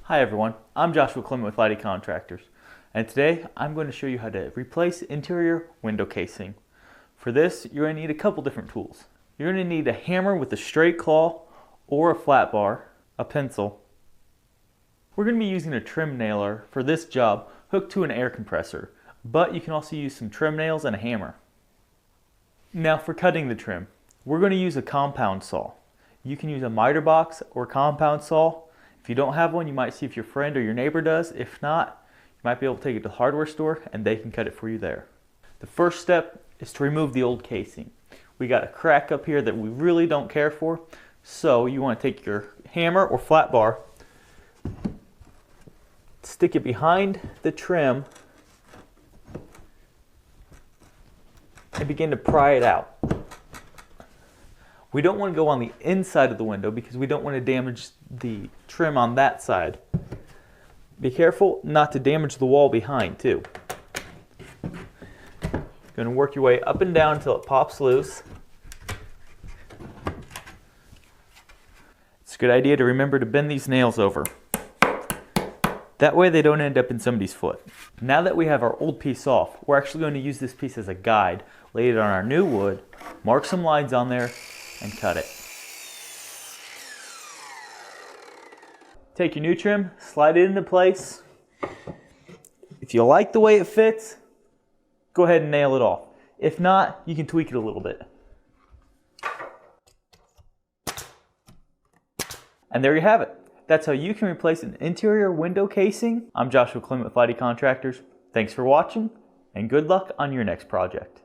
Hi everyone, I'm Joshua Clement with Lighty Contractors, and today I'm going to show you how to replace interior window casing. For this, you're going to need a couple different tools. You're going to need a hammer with a straight claw or a flat bar, a pencil. We're going to be using a trim nailer for this job hooked to an air compressor, but you can also use some trim nails and a hammer. Now for cutting the trim, we're going to use a compound saw. You can use a miter box or compound saw. If you don't have one, you might see if your friend or your neighbor does. If not, you might be able to take it to the hardware store and they can cut it for you there. The first step is to remove the old casing. We got a crack up here that we really don't care for, so you want to take your hammer or flat bar, stick it behind the trim, and begin to pry it out. We don't want to go on the inside of the window because we don't want to damage the trim on that side. Be careful not to damage the wall behind too. Going to work your way up and down until it pops loose. It's a good idea to remember to bend these nails over. That way they don't end up in somebody's foot. Now that we have our old piece off, we're actually going to use this piece as a guide, lay it on our new wood, mark some lines on there, and cut it. Take your new trim, slide it into place. If you like the way it fits, go ahead and nail it off. If not, you can tweak it a little bit. And there you have it. That's how you can replace an interior window casing. I'm Joshua Clement with Lighty Contractors. Thanks for watching, and good luck on your next project.